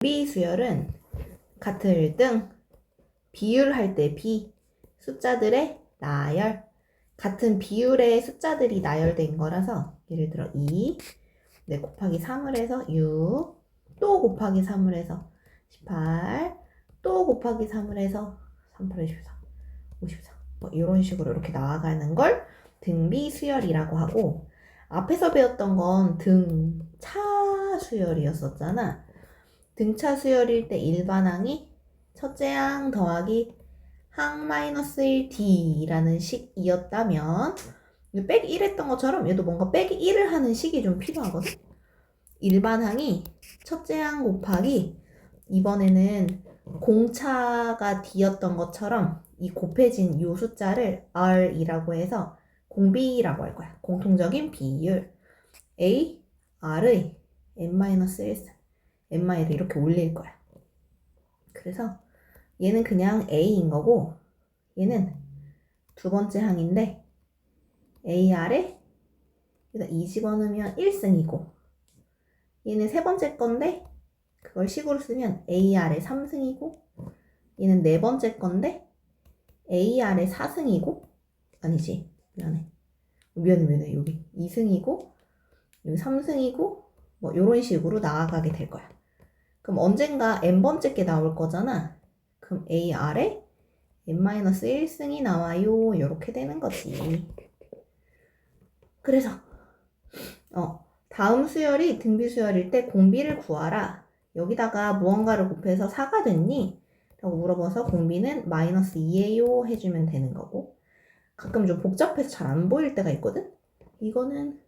비수열은 같을 등, 비율할 때 비, 숫자들의 나열, 같은 비율의 숫자들이 나열된 거라서 예를 들어 2, 네, 곱하기 3을 해서 6, 또 곱하기 3을 해서 18, 또 곱하기 3을 해서 3, 8, 24, 54 뭐 이런 식으로 이렇게 나아가는 걸 등비수열이라고 하고, 앞에서 배웠던 건 등차수열이었었잖아. 등차수열일 때 일반항이 첫째 항 더하기 항 마이너스 1D라는 식이었다면, 빼기 1 했던 것처럼 얘도 뭔가 빼기 1을 하는 식이 좀 필요하거든? 일반항이 첫째 항 곱하기, 이번에는 공차가 D였던 것처럼 이 곱해진 요 숫자를 R이라고 해서 공비라고 할 거야. 공통적인 비율 A, R의 n-1, n를 이렇게 올릴 거야. 그래서 얘는 그냥 A인 거고, 얘는 두 번째 항인데 AR에 2 집어넣으면 1승이고, 얘는 세 번째 건데 그걸 식으로 쓰면 AR의 3승이고, 얘는 네 번째 건데 AR의 4승이고, 아니지, 미안해 여기 2승이고 여기 3승이고 뭐 이런 식으로 나아가게 될 거야. 그럼 언젠가 n번째 게 나올 거잖아. 그럼 AR에 n-1승이 나와요. 이렇게 되는 거지. 그래서 다음 수열이 등비수열일 때 공비를 구하라. 여기다가 무언가를 곱해서 4가 됐니? 라고 물어봐서 공비는 -2예요 해주면 되는 거고, 가끔 좀 복잡해서 잘 안 보일 때가 있거든? 이거는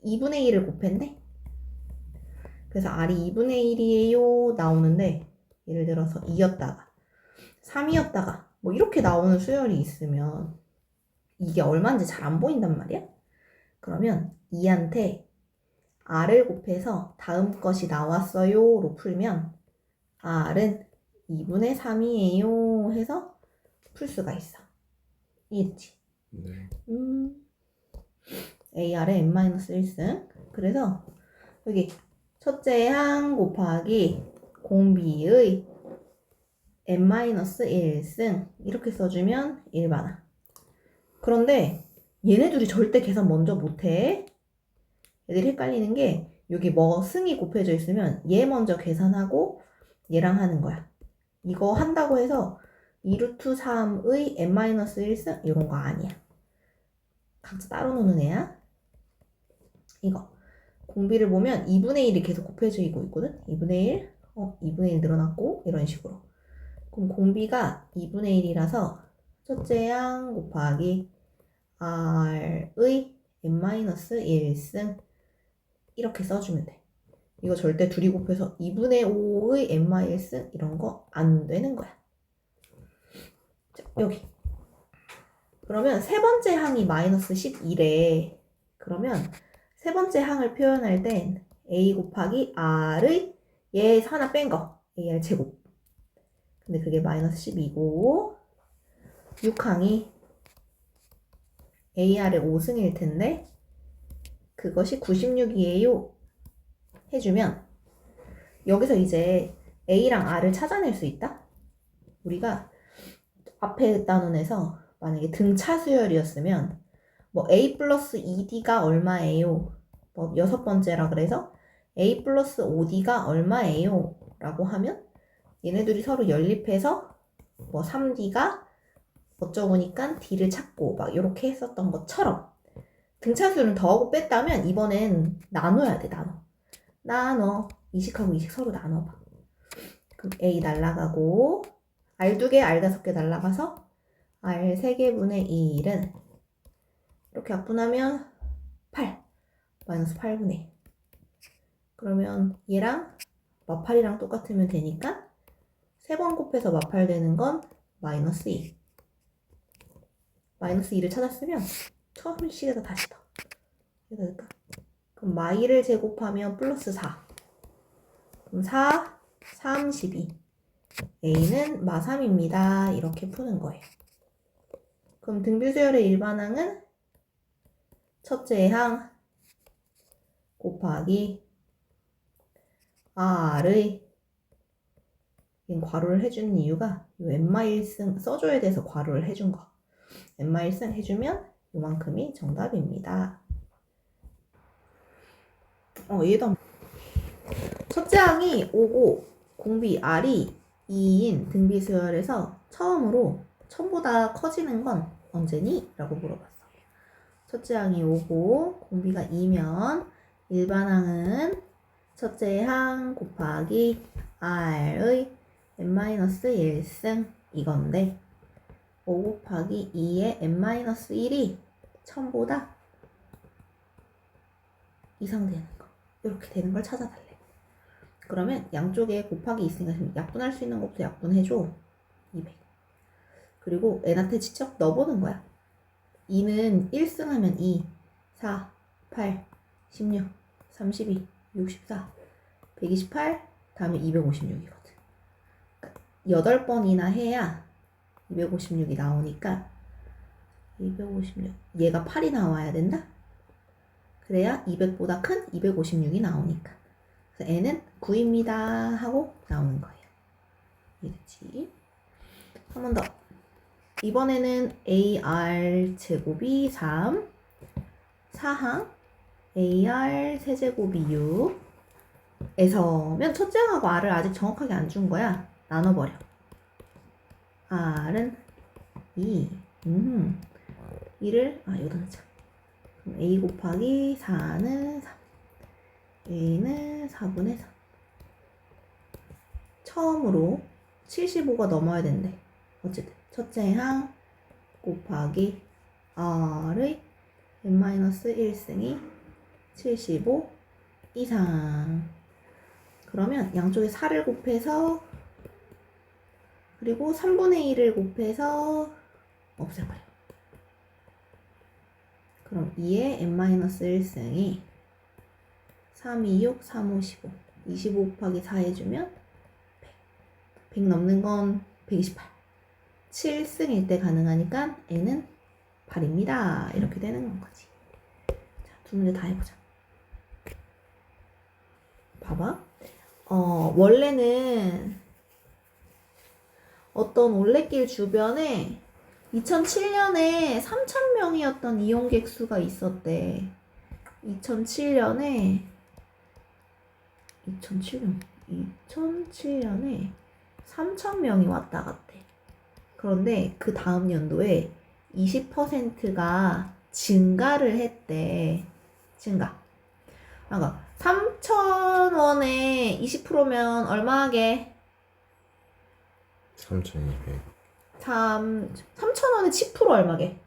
2분의 1을 곱했네? 그래서 R이 2분의 1이에요 나오는데, 예를 들어서 2였다가 3이었다가 뭐 이렇게 나오는 수열이 있으면 이게 얼마인지 잘 안 보인단 말이야? 그러면 2한테 R을 곱해서 다음 것이 나왔어요로 풀면 R은 2분의 3이에요 해서 풀 수가 있어. 이해됐지? 네. AR의 n-1승. 그래서 여기 첫째 항 곱하기 공비의 n-1승 이렇게 써주면 일반항. 그런데 얘네 둘이 절대 계산 먼저 못해. 애들이 헷갈리는 게, 여기 뭐 승이 곱해져 있으면 얘 먼저 계산하고 얘랑 하는 거야. 이거 한다고 해서 2루트 3의 n-1승 이런 거 아니야. 각자 따로 노는 애야. 이거 공비를 보면 2분의 1이 계속 곱해져 있거든. 2분의 1, 2분의 1 늘어났고 이런 식으로. 그럼 공비가 2분의 1이라서 첫째 항 곱하기 R의 n-1승 이렇게 써주면 돼. 이거 절대 둘이 곱해서 2분의 5의 n-1승 이런 거 안 되는 거야. 자, 여기. 그러면 세 번째 항이 마이너스 12래. 그러면 세 번째 항을 표현할 땐 a 곱하기 r의 얘 하나 뺀 거, ar 제곱. 근데 그게 마이너스 12고, 6항이 ar의 5승일 텐데 그것이 96이에요 해주면, 여기서 이제 a랑 r을 찾아낼 수 있다. 우리가 앞에 단원에서 만약에 등차수열이었으면 뭐 a 플러스 2d가 얼마예요? 뭐 여섯 번째라 그래서 a 플러스 5d가 얼마예요? 라고 하면 얘네들이 서로 연립해서 뭐 3d가 어쩌고니까 d를 찾고 막 이렇게 했었던 것처럼, 등차수열은 더하고 뺐다면 이번엔 나눠야 돼. 나눠 이식하고 이식 서로 나눠봐. 그럼 a 날라가고 r 2개, r 5개 날라가서 r 3개분의 1은 이렇게 약분하면 8, 마이너스 8분의 1. 그러면 얘랑 마팔이랑 똑같으면 되니까 3번 곱해서 마팔 되는 건 마이너스 2. 마이너스 2를 찾았으면 처음 식에다 다시 넣어. 여기다 넣을까? 그럼 마이를 제곱하면 플러스 4. 그럼 4, 32. A는 마3입니다. 이렇게 푸는 거예요. 그럼 등비수열의 일반항은 첫째 항 곱하기 r의 괄호를 해주는 이유가 n-승 써줘야 돼서 괄호를 해준 거. n-승 해주면 요만큼이 정답입니다. 얘도 첫째 항이 5고 공비 R이 2인 등비수열에서 처음으로 1000보다 커지는 건 언제니? 라고 물어봤어. 첫째 항이 5고 공비가 2면 일반항은 첫째 항 곱하기 R의 n-1승 이건데 5 곱하기 2의 n-1이 1000보다 이상 되는 거. 이렇게 되는 걸 찾아달래. 그러면 양쪽에 곱하기 있으니까 약분할 수 있는 것부터 약분해줘. 200. 그리고 n한테 직접 넣어보는 거야. 2는 1승 하면 2, 4, 8, 16, 32, 64, 128, 다음에 256이거든. 그러니까 8번이나 해야 256이 나오니까 256. 얘가 8이 나와야 된다? 그래야 200보다 큰 256이 나오니까. 그래서 n은 9입니다 하고 나오는 거예요. 이해됐지? 한 번 더. 이번에는 AR 제곱이 3, 4항 AR 세제곱이 6에서면 첫째 항하고 R을 아직 정확하게 안 준 거야. 나눠버려. R은 2. 2를, 여기다 넣자. 그럼 A 곱하기 4는 3. A는 4분의 3. 처음으로 75가 넘어야 된대. 어쨌든 첫째 항 곱하기 R의 n-1승이 75 이상. 그러면 양쪽에 4를 곱해서 그리고 3분의 1을 곱해서 없애버려. 그럼 2의 n-1승이 3, 2, 6, 3, 5, 15. 25 곱하기 4 해주면 100. 100 넘는 건 128. 7승일 때 가능하니까 n은 8입니다. 이렇게 되는 거지. 자, 두 문제 다 해보자. 봐봐. 원래는 어떤 올레길 주변에 2007년에 3,000명이었던 이용객 수가 있었대. 2007년에 3,000명이 왔다 갔대. 그런데 그 다음 연도에 20%가 증가를 했대. 증가. 그러니까 3,000원에 20%면 얼마 하게? 3,200. 3,000원에 10% 얼마게?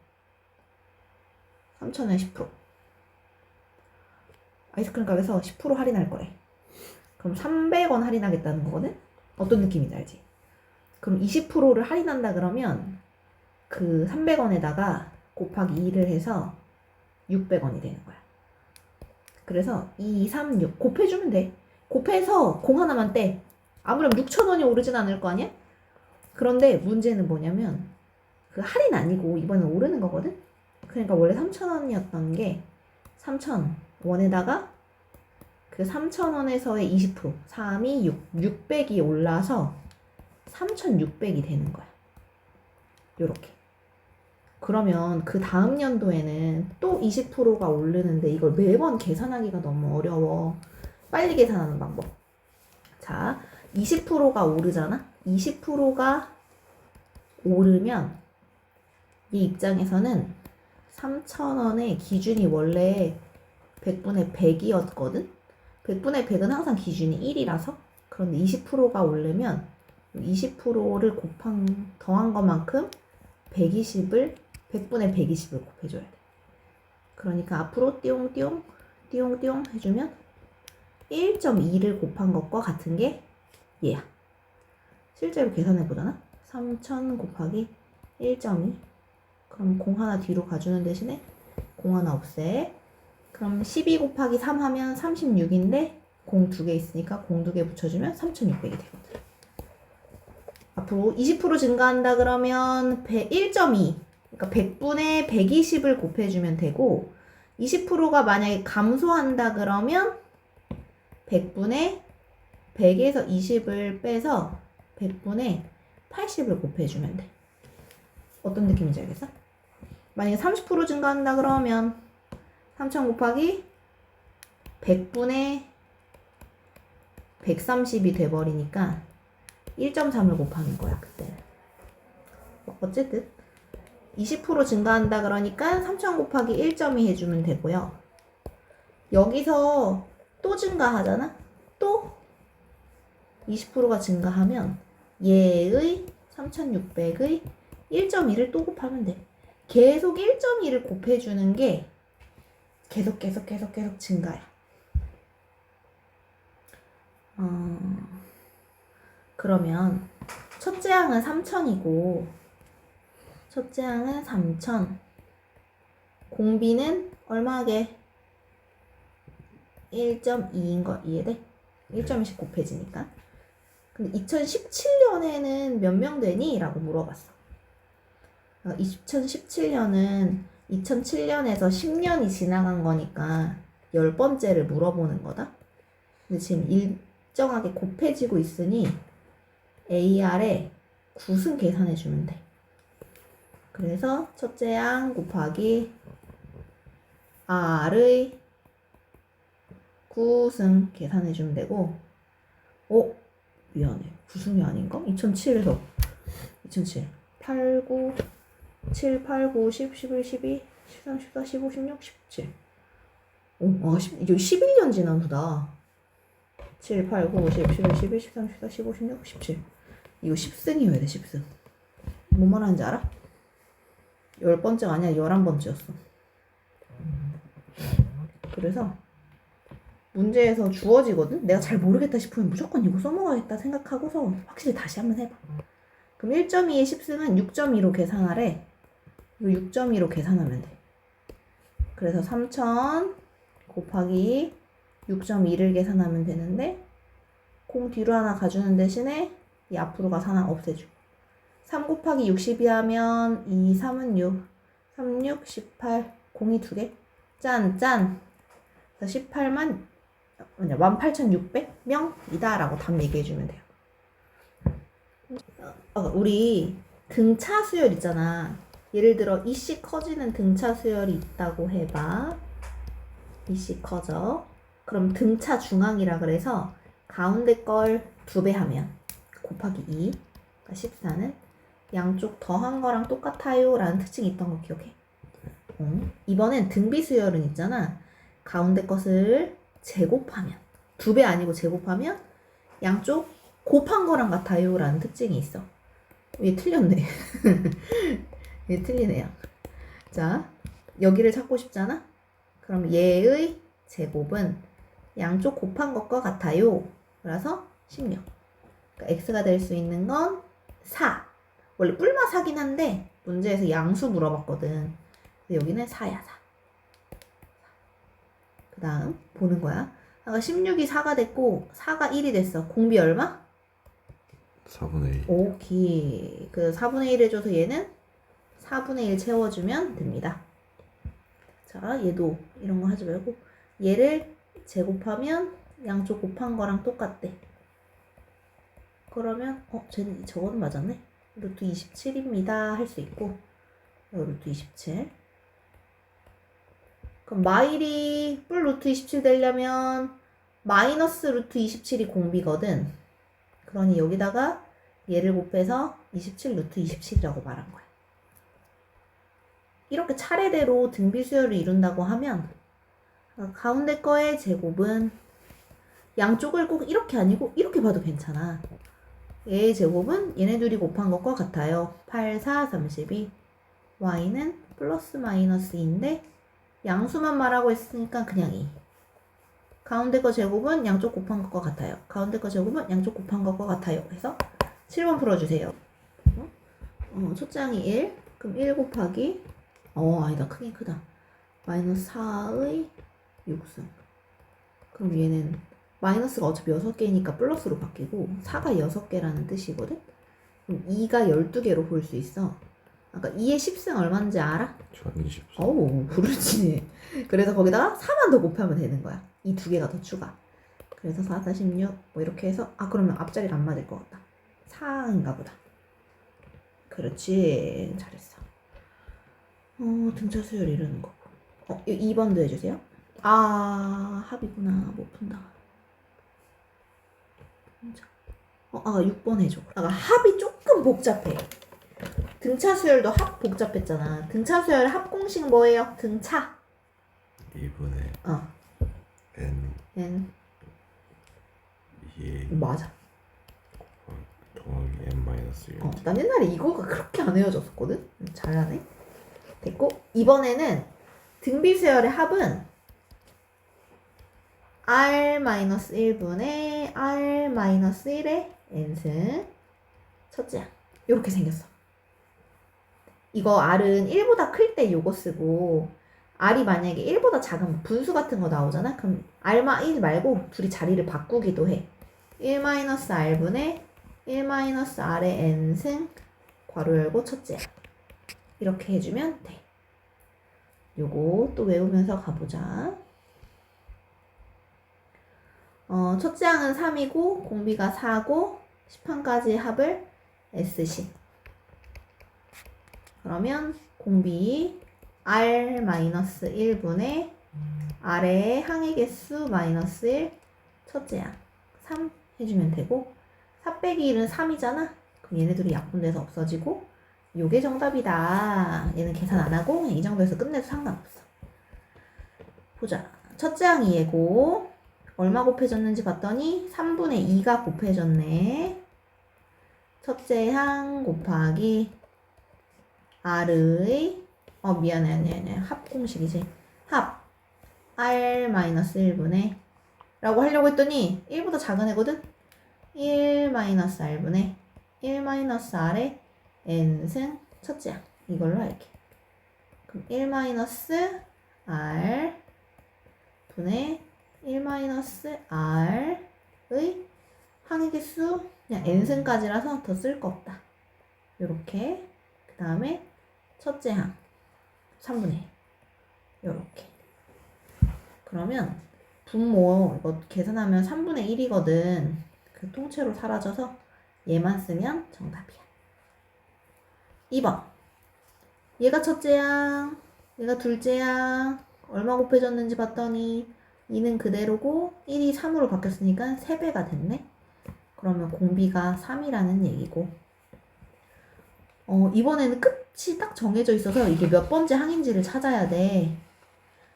3,000원에 10%. 아이스크림 가게에서 10% 할인할 거래. 그럼 300원 할인하겠다는 거거든? 어떤 느낌인지 알지? 그럼 20%를 할인한다 그러면 그 300원에다가 곱하기 2를 해서 600원이 되는 거야. 그래서 2, 3, 6 곱해주면 돼. 곱해서 공 하나만 떼. 아무렴 6,000원이 오르진 않을 거 아니야? 그런데 문제는 뭐냐면 그 할인 아니고 이번엔 오르는 거거든? 그러니까 원래 3,000원이었던 게 3,000원에다가 그 3,000원에서의 20% 3이 6, 600이 올라서 3,600이 되는 거야. 요렇게. 그러면 그 다음 연도에는 또 20%가 오르는데 이걸 매번 계산하기가 너무 어려워. 빨리 계산하는 방법. 자, 20%가 오르잖아? 20%가 오르면 이 입장에서는 3,000원의 기준이 원래 100분의 100이었거든? 100분의 100은 항상 기준이 1이라서 그런데 20%가 오르면 20%를 더한 것만큼 120을 100분의 120을 곱해줘야 돼. 그러니까 앞으로 띠용띠용 띠용띠용 해주면 1.2를 곱한 것과 같은 게 얘야. 실제로 계산해보잖아. 3,000 곱하기 1.2. 그럼 공 하나 뒤로 가주는 대신에 공 하나 없애. 그럼 12 곱하기 3 하면 36인데 공 2개 있으니까 공 2개 붙여주면 3,600이 되거든. 앞으로 20% 증가한다 그러면 1.2. 그러니까 100분의 120을 곱해주면 되고 20%가 만약에 감소한다 그러면 100분의 100에서 20을 빼서 100분의 80을 곱해주면 돼. 어떤 느낌인지 알겠어? 만약에 30% 증가한다 그러면 3000 곱하기 100분의 130이 돼버리니까 1.3을 곱하는 거야 그때는. 어쨌든 20% 증가한다 그러니까 3000 곱하기 1.2 해주면 되고요. 여기서 또 증가하잖아? 또 20%가 증가하면 얘의 3600의 1.2를 또 곱하면 돼. 계속 1.2를 곱해주는 게 계속 증가야. 그러면 첫째 항은 3000이고 첫째 항은 3000 공비는 얼마게? 1.2인 거 이해돼? 1.2씩 곱해지니까. 근데 2017년에는 몇 명 되니? 라고 물어봤어. 2017년은 2007년에서 10년이 지나간 거니까 10번째를 물어보는 거다. 근데 지금 일정하게 곱해지고 있으니 AR에 9승 계산해주면 돼. 그래서 첫째 항 곱하기 R의 9승 계산해주면 되고, 미안해. 9승이 아닌가? 2007에서 2007 8, 9 7, 8, 9, 10, 11, 12, 13, 14, 15, 16, 17 이거 11년 지난 후다. 7, 8, 9, 10, 11, 12, 13, 14, 15, 16, 17 이거 10승이어야 돼 10승. 뭔 말하는지 알아? 10번째가 아니라 11번째였어. 그래서 문제에서 주어지거든? 내가 잘 모르겠다 싶으면 무조건 이거 써먹어야겠다 생각하고서 확실히 다시 한번 해봐. 그럼 1.2의 10승은 6.2로 계산하래. 이거 6.2로 계산하면 돼. 그래서 3000 곱하기 6.2를 계산하면 되는데 공 뒤로 하나 가주는 대신에 이 앞으로 가서 하나 없애주고 3 곱하기 62 하면 2, 3은 6 3, 6, 18 공이 2개 짠 그래서 18만 18,600명이다 라고 답 얘기해주면 돼요. 우리 등차 수열 있잖아. 예를 들어 이씨 커지는 등차 수열이 있다고 해봐. 이씨 커져. 그럼 등차 중앙이라 그래서 가운데 걸 2배 하면 곱하기 2 그러니까 14는 양쪽 더한 거랑 똑같아요 라는 특징이 있던 거 기억해? 이번엔 등비 수열은 있잖아. 가운데 것을 제곱하면 2배 아니고 제곱하면 양쪽 곱한 거랑 같아요 라는 특징이 있어. 얘 틀렸네. 얘 틀리네요. 자, 여기를 찾고 싶잖아? 그럼 얘의 제곱은 양쪽 곱한 것과 같아요. 그래서 16. 그러니까 x가 될 수 있는 건 4. 원래 뿔마 4긴 한데 문제에서 양수 물어봤거든. 여기는 4야 4. 그 다음 보는 거야. 아까 16이 4가 됐고 4가 1이 됐어. 공비 얼마? 4분의 1. 오케이. 그 4분의 1 해줘서 얘는 4분의 1 채워주면 됩니다. 자, 얘도 이런 거 하지 말고 얘를 제곱하면 양쪽 곱한 거랑 똑같대. 그러면 쟤는 저거는 맞았네. 루트 27입니다. 할 수 있고 루트 27. 그럼 마일이 뿔 루트 27 되려면 마이너스 루트 27이 공비거든. 그러니 여기다가 얘를 곱해서 27 루트 27이라고 말한 거야. 이렇게 차례대로 등비수열을 이룬다고 하면 가운데 거의 제곱은 양쪽을 꼭 이렇게 아니고 이렇게 봐도 괜찮아. 얘의 제곱은 얘네 둘이 곱한 것과 같아요. 8, 4, 32. y는 플러스 마이너스 2인데 양수만 말하고 있으니까 그냥 2. 가운데 거 제곱은 양쪽 곱한 것과 같아요. 가운데 거 제곱은 양쪽 곱한 것과 같아요. 해서 7번 풀어주세요. 첫째 항이 1. 그럼 1 곱하기 아니다. 크긴 크다. 마이너스 4의 6승. 그럼 얘는 마이너스가 어차피 6개니까 플러스로 바뀌고 4가 6개라는 뜻이거든? 그럼 2가 12개로 볼 수 있어. 아까 2의 10승 얼마인지 알아? 20. 그렇지. 그래서 거기다가 4만 더 곱하면 되는 거야. 이 두 개가 더 추가. 그래서 4, 46 뭐 이렇게 해서 그러면 앞자리가 안 맞을 것 같다. 4인가 보다. 그렇지. 잘했어. 등차 수열 이러는 거고. 2번도 해주세요. 합이구나. 못 푼다. 6번 해줘. 합이 조금 복잡해. 등차 수열도 합 복잡했잖아. 등차 수열 합 공식 뭐예요? 등차. 2분의 n 2 맞아. 더하기 n-1. 난 옛날에 이거가 그렇게 안 헤어졌었거든? 잘하네. 됐고, 이번에는 등비수열의 합은 r-1분의 r-1의 n승 첫째야. 이렇게 생겼어. 이거 r은 1보다 클 때 요거 쓰고 r이 만약에 1보다 작으면 분수 같은 거 나오잖아? 그럼 r-1 말고 둘이 자리를 바꾸기도 해. 1-r분의 1-r의 n승 괄호 열고 첫째야. 이렇게 해주면 돼. 요거 또 외우면서 가보자. 첫째 항은 3이고 공비가 4고 10항까지 합을 S시. 그러면 공비 R-1분의 R의 항의 개수 마이너스 1 첫째 항 3 해주면 되고 4 빼기 1은 3이잖아. 그럼 얘네들이 약분돼서 없어지고 요게 정답이다. 얘는 계산 안 하고 그냥 이 정도에서 끝내도 상관없어. 보자. 첫째 항이 얘고 얼마 곱해졌는지 봤더니 3분의 2가 곱해졌네. 첫째 항 곱하기 R의 미안해. 합 공식이지. 합 R-1분의 라고 하려고 했더니 1보다 작은 애거든? 1-R분의 1-R의 n승 첫째 항 이걸로 할게. 그럼 1-R 분의 1-R의 항의 개수 그냥 n승까지라서 더 쓸 거 없다. 요렇게. 그 다음에 첫째 항 3분의 1 요렇게. 그러면 분모 이거 계산하면 3분의 1이거든. 그 통째로 사라져서 얘만 쓰면 정답이야. 2번. 얘가 첫째 항, 얘가 둘째 항. 얼마 곱해졌는지 봤더니 2는 그대로고 1이 3으로 바뀌었으니까 3배가 됐네. 그러면 공비가 3이라는 얘기고. 이번에는 끝이 딱 정해져 있어서 이게 몇 번째 항인지를 찾아야 돼.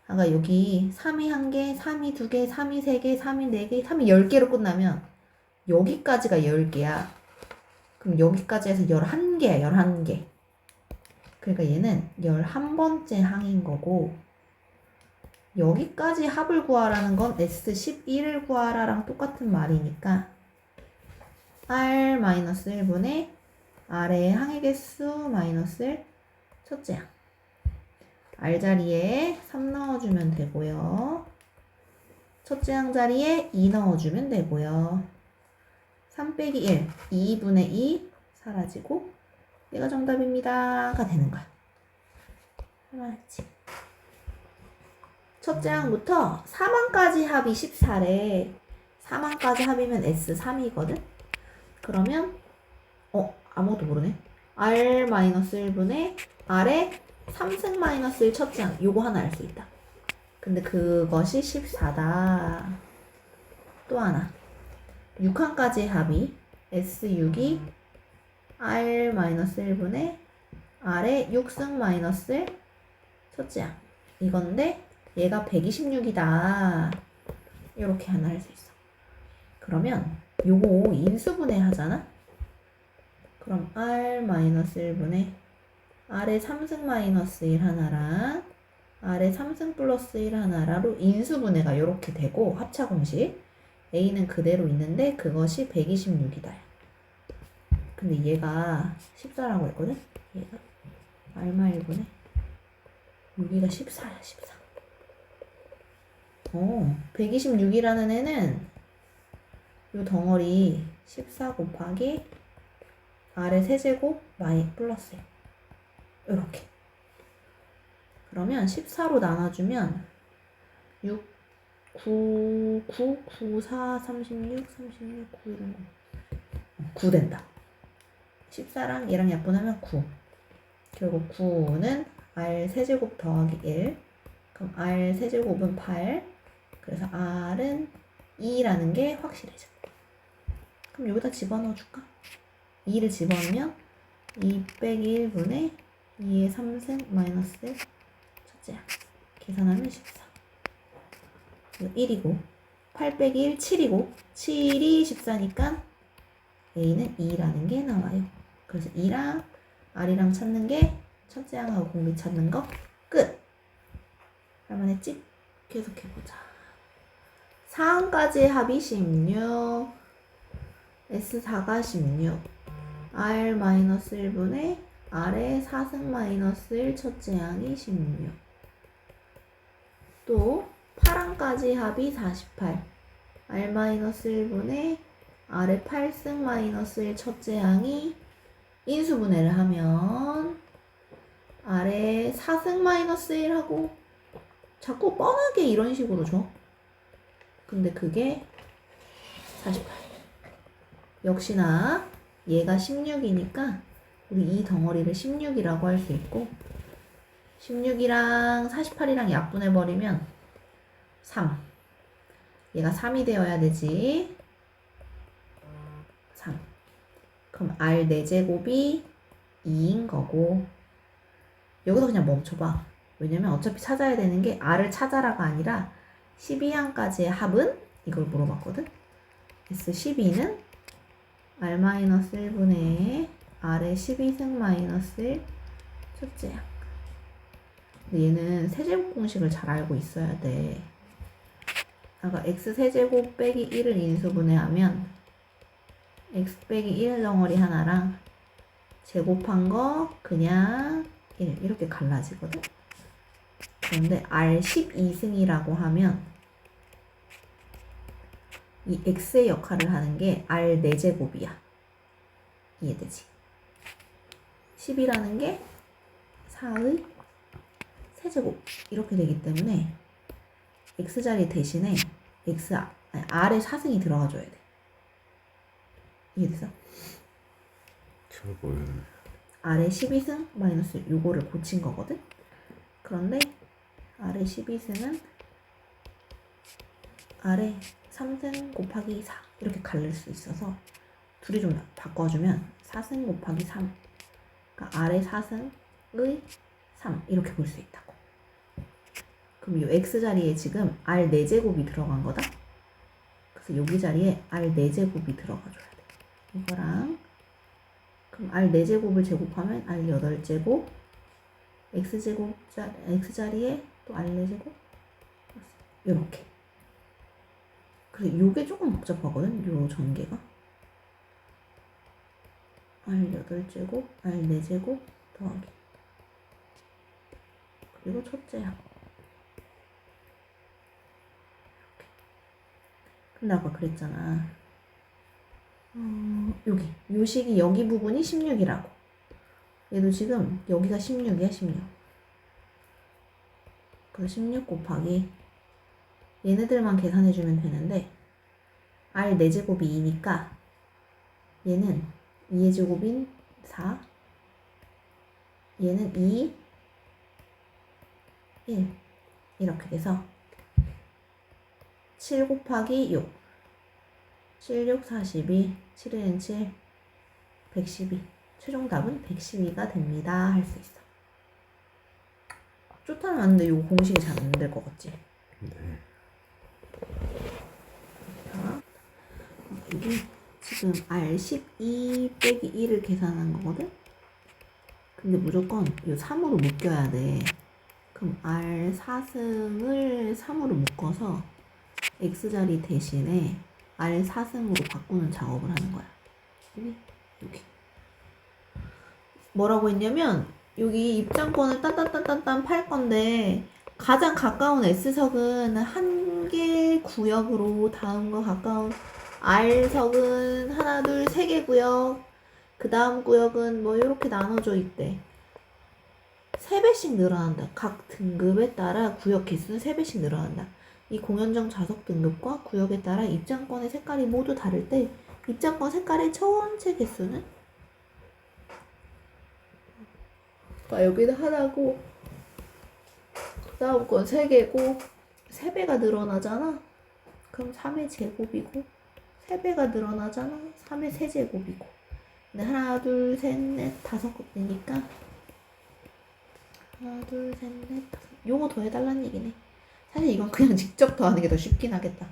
여기 3이 1개, 3이 2개, 3이 3개, 3이 4개, 3이 10개로 끝나면 여기까지가 10개야. 그럼 여기까지 해서 11개야, 11개. 그러니까 얘는 11번째 항인 거고 여기까지 합을 구하라는 건 S11을 구하라랑 똑같은 말이니까 R-1분의 R의 항의 개수 마이너스 1 첫째 항 R 자리에 3 넣어주면 되고요. 첫째 항 자리에 2 넣어주면 되고요. 3 빼기 1, 2분의 2 사라지고 얘가 정답입니다가 되는 거야. 알았지? 첫째 항부터 4만까지 합이 14래. 4만까지 합이면 S3이거든? 그러면 아무것도 모르네. R-1분의 R의 3승 마이너스 1 첫째 항 요거 하나 알 수 있다. 근데 그것이 14다. 또 하나 6항까지의 합이 S6이 R-1분의 R의 6승 마이너스 1 첫째 항 이건데 얘가 126이다. 이렇게 하나 할 수 있어. 그러면 요거 인수분해 하잖아? 그럼 R-1분의 R의 3승 마이너스 1 하나랑 R의 3승 플러스 1 하나로 인수분해가 이렇게 되고 합차 공식 A는 그대로 있는데 그것이 126이다. 근데 얘가 14라고 했거든? 얘가 R-1분의 여기가 14야 14. 126이라는 애는 요 덩어리 14 곱하기 R의 세제곱 마이 플러스 1 이렇게. 그러면 14로 나눠주면 6 9, 9, 9, 4, 36, 36, 9 이런 거. 9 된다. 14랑 얘랑 약분하면 9. 결국 9는 R 세제곱 더하기 1. 그럼 R 세제곱은 8. 그래서 R은 2라는 게 확실해져. 그럼 여기다 집어넣어 줄까? 2를 집어넣으면 2 빼기 1분의 2의 3승 마이너스 1 첫째야. 계산하면 14. 1이고 8 빼기 1 7이고 7이 14니까 A는 2라는 게 나와요. 그래서 2랑 R이랑 찾는 게 첫째 항하고 공비 찾는 거 끝. 할만했지? 계속해보자. 4항까지 합이 16 S4가 16 R-1분의 R의 4승 마이너스 1 첫째 항이 16 또 8항까지 합이 48 R-1분의 R의 8승 마이너스 1 첫째 항이 인수분해를 하면 R의 4승 마이너스 1하고 자꾸 뻔하게 이런 식으로 줘. 근데 그게 48. 역시나 얘가 16이니까 우리 이 덩어리를 16이라고 할 수 있고 16이랑 48이랑 약분해버리면 3. 얘가 3이 되어야 되지. 3. 그럼 R 4제곱이 2인 거고 여기서 그냥 멈춰봐. 왜냐면 어차피 찾아야 되는 게 R을 찾아라가 아니라 12항까지의 합은 이걸 물어봤거든. S12는 R-1분의 R의 12승 마이너스 1 첫째 항. 근데 얘는 세제곱 공식을 잘 알고 있어야 돼. 아까 X세제곱 빼기 1을 인수분해하면 X 빼기 1 덩어리 하나랑 제곱한 거 그냥 1 이렇게 갈라지거든. 그런데 R 12승이라고 하면 이 X의 역할을 하는 게 R 4제곱이야. 이해되지? 10이라는 게 4의 세제곱 이렇게 되기 때문에 X자리 대신에 R의 4승이 들어가줘야 돼. 이해됐어? 결국은 R의 12승 마이너스 요거를 고친 거거든? 그런데 R의 12승은 R의 3승 곱하기 4 이렇게 갈릴 수 있어서 둘이 좀 바꿔주면 4승 곱하기 3 그러니까 R의 4승의 3 이렇게 볼 수 있다고. 그럼 이 X자리에 지금 R 4제곱이 들어간 거다? 그래서 여기 자리에 R 4제곱이 들어가줘야 돼. 이거랑 그럼 R 4제곱을 제곱하면 R 8제곱 X자리에 또 R 4제곱 요렇게. 그래서 요게 조금 복잡하거든. 요 전개가 R 8제곱 R 4제곱 더하기 그리고 첫째야. 근데 아까 그랬잖아. 여기 요 식이 여기 부분이 16이라고. 얘도 지금 여기가 16이야 16. 그래서 16 곱하기 얘네들만 계산해주면 되는데 R 4제곱이 2니까 얘는 2의 제곱인 4 얘는 2 1 이렇게 돼서 7 곱하기 6 7, 6, 42 7은 7 112 최종 답은 112가 됩니다 할 수 있어. 쪼타는 맞는데 요 공식이 잘 안 될 것 같지? 네. 자, 여기 지금 R12 빼기 1을 계산한 거거든? 근데 무조건 이 3으로 묶여야 돼. 그럼 R4승을 3으로 묶어서 X자리 대신에 R4승으로 바꾸는 작업을 하는 거야. 여기. 뭐라고 했냐면 여기 입장권을 딴딴딴딴딴 팔 건데 가장 가까운 S석은 한 개 구역으로 다음과 가까운 R석은 하나, 둘, 세 개 구역 그 다음 구역은 뭐 이렇게 나눠져 있대. 3배씩 늘어난다. 각 등급에 따라 구역 개수는 3배씩 늘어난다. 이 공연장 좌석 등급과 구역에 따라 입장권의 색깔이 모두 다를 때 입장권 색깔의 전체 개수는? 여기는 하나고 다음 건 3개고 3배가 늘어나잖아. 그럼 3의 제곱이고 3배가 늘어나잖아. 3의 세제곱이고. 근데 하나, 둘, 셋, 넷, 5개니까 하나, 둘, 셋, 넷, 5. 요거 더해달라는 얘기네. 사실 이건 그냥 직접 더하는 게 더 쉽긴 하겠다.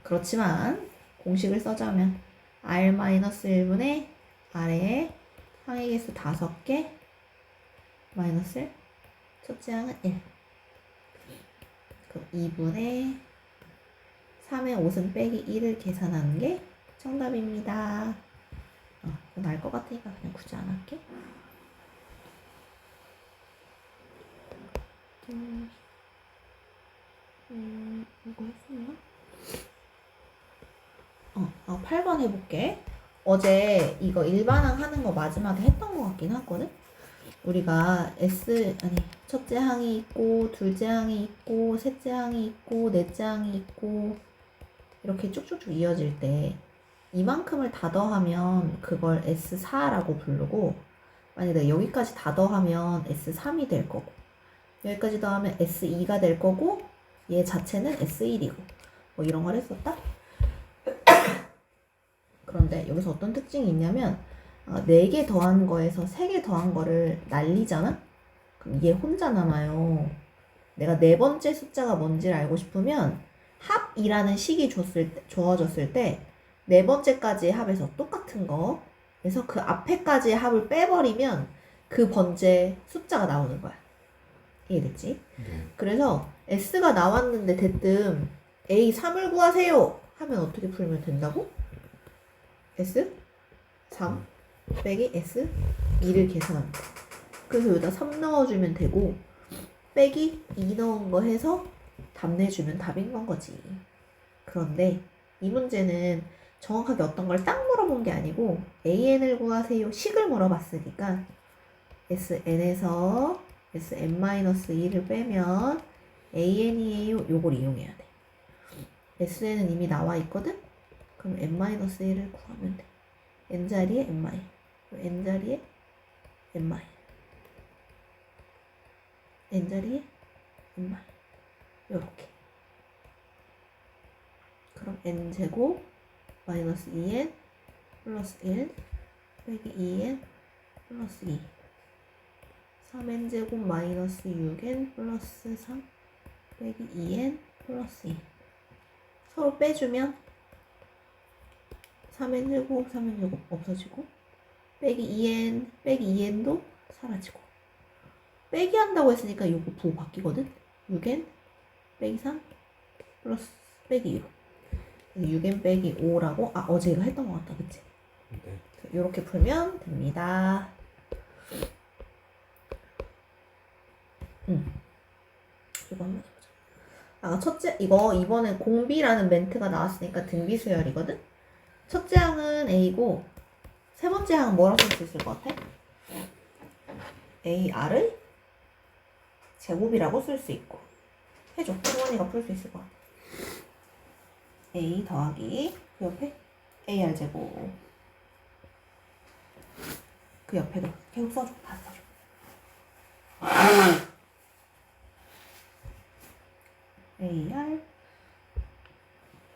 그렇지만 공식을 써자면 R-1분의 아래에 항의 개수 5개 마이너스 1. 첫째 항은 1. 그럼 2분의 3의 5승 빼기 1을 계산하는 게 정답입니다. 이거 알 것 같으니까 그냥 굳이 안 할게. 이거 했었나? 8번 해볼게. 어제 이거 일반항 하는 거 마지막에 했던 거 같긴 하거든? 우리가 첫째 항이 있고, 둘째 항이 있고, 셋째 항이 있고, 넷째 항이 있고, 이렇게 쭉쭉쭉 이어질 때, 이만큼을 다 더하면 그걸 S4라고 부르고, 만약에 내가 여기까지 다 더하면 S3이 될 거고, 여기까지 더하면 S2가 될 거고, 얘 자체는 S1이고, 뭐 이런 걸 했었다? 그런데 여기서 어떤 특징이 있냐면 4개 더한 거에서 3개 더한 거를 날리잖아? 그럼 얘 혼자 남아요. 내가 4번째 숫자가 뭔지를 알고 싶으면 합이라는 식이 주어졌을 때 4번째까지의 합에서 똑같은 거 그래서 그 앞에까지의 합을 빼버리면 그 번째 숫자가 나오는 거야. 이해됐지? 네. 그래서 S가 나왔는데 대뜸 A3을 구하세요 하면 어떻게 풀면 된다고? S 3 빼기 S 2를 계산합니다. 그래서 여기다 3 넣어주면 되고 빼기 2 넣은 거 해서 답 내주면 답인 건 거지. 그런데 이 문제는 정확하게 어떤 걸 딱 물어본 게 아니고 AN을 구하세요 식을 물어봤으니까 SN에서 SN-2를 빼면 AN이에요 요걸 이용해야 돼. SN은 이미 나와 있거든? 그럼 n-1을 구하면 돼. n자리에 n-, n자리에 n-, n자리에 n-, 요렇게. 그럼 n제곱 마이너스 2n 플러스 1 빼기 2n 플러스 2 3n제곱 마이너스 6n 플러스 3 빼기 2n 플러스 2 서로 빼주면 3n제곱, 3n제곱 없어지고 빼기 2n, 빼기 2n도 사라지고 빼기 한다고 했으니까 이거 부호 바뀌거든? 6n 빼기 3 플러스 빼기 2로 6n 빼기 5라고 어제 이거 했던 것 같다 그치? 네. 이렇게 풀면 됩니다. 이거 한번 해보자. 첫째 이거 이번에 공비라는 멘트가 나왔으니까 등비 수열이거든? 첫째 항은 A고 세 번째 항은 뭐라고 쓸 수 있을 것 같아? AR을 제곱이라고 쓸 수 있고 해줘. 수원이가 풀 수 있을 것 같아. A 더하기 그 옆에 AR 제곱 그 옆에도 계속 써줘. 다 써줘. AR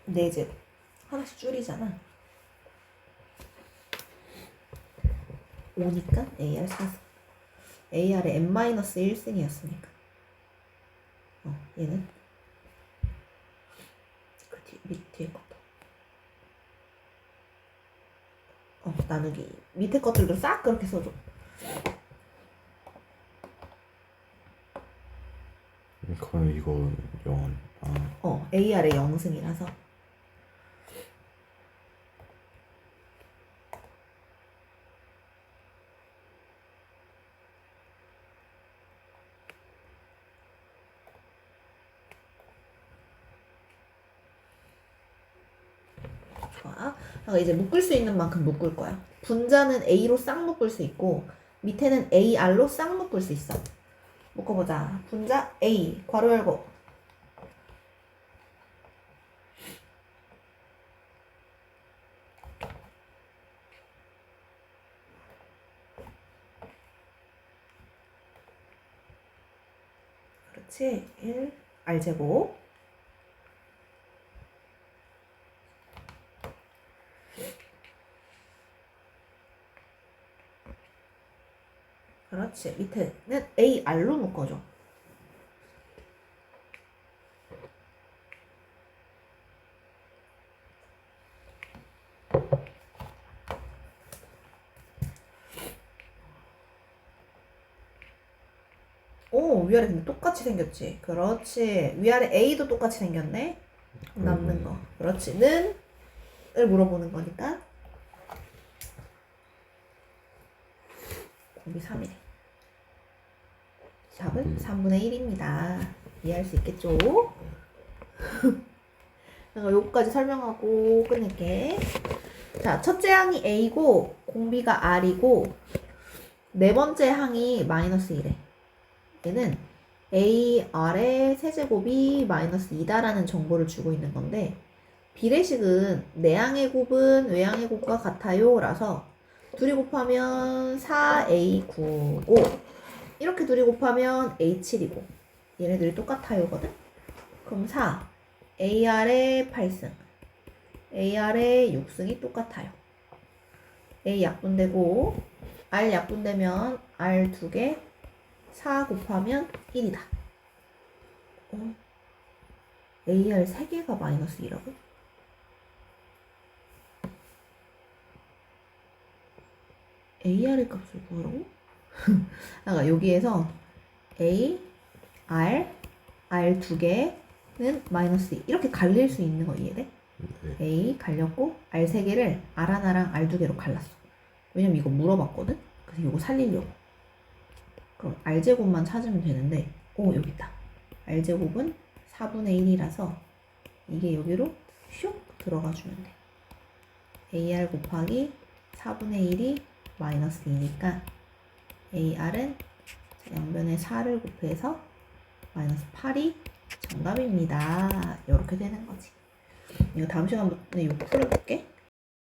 4제곱 하나씩 줄이잖아. 5니까 AR 4승. AR의 n-1승이었으니까. 얘는 그 뒤에 것도. 나누기. 밑에 것들도 싹 그렇게 써줘. 그럼 이거 0. AR의 0승이라서. 좋아. 이제 묶을 수 있는 만큼 묶을 거야. 분자는 A로 싹 묶을 수 있고 밑에는 AR로 싹 묶을 수 있어. 묶어보자. 분자 A 괄호 열고 그렇지. 1 r제곱. 그렇지. 밑에는 AR로 묶어줘. 오, 위아래 근데 똑같이 생겼지. 그렇지. 위아래 A도 똑같이 생겼네. 남는 거. 그렇지. 는을 물어보는 거니까. 곱이 3이래. 답은 3분의 1입니다. 이해할 수 있겠죠? 내가 요거까지 설명하고 끝낼게. 자, 첫째 항이 A고 공비가 R이고 네 번째 항이 마이너스 1에 얘는 AR의 세제곱이 마이너스 2다라는 정보를 주고 있는 건데 비례식은 내항의 곱은 외항의 곱과 같아요 라서 둘이 곱하면 4A9고 이렇게 둘이 곱하면 A7이고 얘네들이 똑같아요거든? 그럼 4 AR의 8승 AR의 6승이 똑같아요. A 약분되고 R 약분되면 R 2개 4 곱하면 1이다. AR 3개가 마이너스 2라고? AR의 값을 구하라고? 그러니까 여기에서 A, R, R 2개는 마이너스 2 이렇게 갈릴 수 있는 거 이해돼? 네. A 갈렸고 R 3개를 R 하나랑 R 2개로 갈랐어. 왜냐면 이거 물어봤거든? 그래서 이거 살리려고. 그럼 R제곱만 찾으면 되는데 여기 있다. R제곱은 4분의 1이라서 이게 여기로 슉 들어가 주면 돼. AR 곱하기 4분의 1이 마이너스 2니까 AR은 양변에 4를 곱해서 마이너스 8이 정답입니다. 이렇게 되는 거지. 이거 다음 시간부터 이거 풀어볼게.